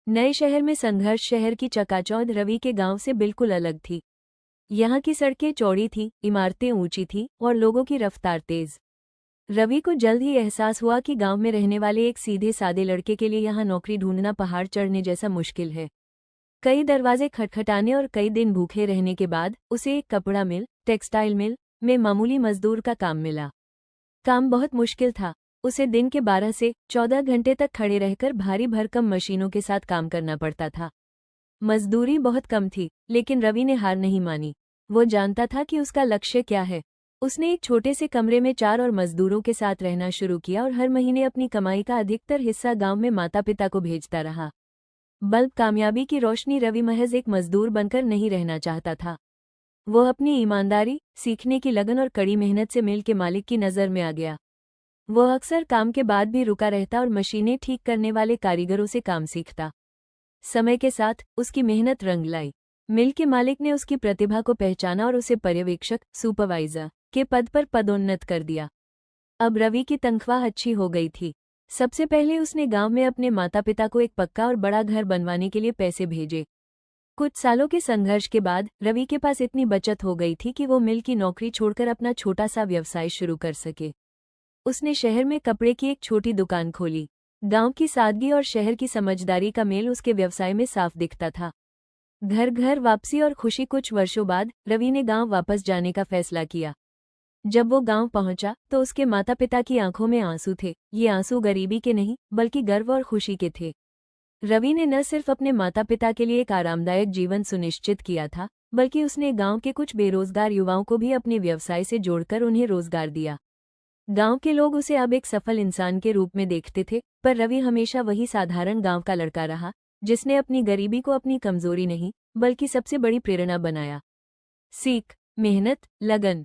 नए शहर में संघर्ष शहर की चकाचौंध रवि के गांव से बिल्कुल अलग थी। यहाँ की सड़कें चौड़ी थीं, इमारतें ऊंची थीं और लोगों की रफ्तार तेज। रवि को जल्द ही एहसास हुआ कि गांव में रहने वाले एक सीधे सादे लड़के के लिए यहाँ नौकरी ढूंढना पहाड़ चढ़ने जैसा मुश्किल है। कई दरवाजे खटखटाने और कई दिन भूखे रहने के बाद उसे एक कपड़ा मिल, टेक्सटाइल मिल में मामूली मजदूर का काम मिला। काम बहुत मुश्किल था। उसे दिन के 12 से 14 घंटे तक खड़े रहकर भारी भरकम मशीनों के साथ काम करना पड़ता था। मजदूरी बहुत कम थी, लेकिन रवि ने हार नहीं मानी। वो जानता था कि उसका लक्ष्य क्या है। उसने एक छोटे से कमरे में 4 और मजदूरों के साथ रहना शुरू किया और हर महीने अपनी कमाई का अधिकतर हिस्सा गांव में माता पिता को भेजता रहा। बल्ब कामयाबी की रोशनी रवि महज एक मजदूर बनकर नहीं रहना चाहता था। वो अपनी ईमानदारी, सीखने की लगन और कड़ी मेहनत से मिल के मालिक की नज़र में आ गया। वो अक्सर काम के बाद भी रुका रहता और मशीनें ठीक करने वाले कारीगरों से काम सीखता। समय के साथ उसकी मेहनत रंग लाई। मिल के मालिक ने उसकी प्रतिभा को पहचाना और उसे पर्यवेक्षक, सुपरवाइजर के पद पर पदोन्नत कर दिया। अब रवि की तनख्वाह अच्छी हो गई थी। सबसे पहले उसने गांव में अपने माता पिता को एक पक्का और बड़ा घर बनवाने के लिए पैसे भेजे। कुछ सालों के संघर्ष के बाद रवि के पास इतनी बचत हो गई थी कि वो मिल की नौकरी छोड़कर अपना छोटा सा व्यवसाय शुरू कर सके। उसने शहर में कपड़े की एक छोटी दुकान खोली। गांव की सादगी और शहर की समझदारी का मेल उसके व्यवसाय में साफ दिखता था। घर घर वापसी और खुशी। कुछ वर्षों बाद रवि ने गांव वापस जाने का फैसला किया। जब वो गांव पहुंचा तो उसके माता पिता की आंखों में आंसू थे। ये आंसू गरीबी के नहीं, बल्कि गर्व और खुशी के थे। रवि ने न सिर्फ अपने माता पिता के लिए एक आरामदायक जीवन सुनिश्चित किया था, बल्कि उसने गांव के कुछ बेरोजगार युवाओं को भी अपने व्यवसाय से जोड़कर उन्हें रोजगार दिया। गांव के लोग उसे अब एक सफल इंसान के रूप में देखते थे, पर रवि हमेशा वही साधारण गांव का लड़का रहा, जिसने अपनी गरीबी को अपनी कमजोरी नहीं, बल्कि सबसे बड़ी प्रेरणा बनाया। सीख, मेहनत, लगन।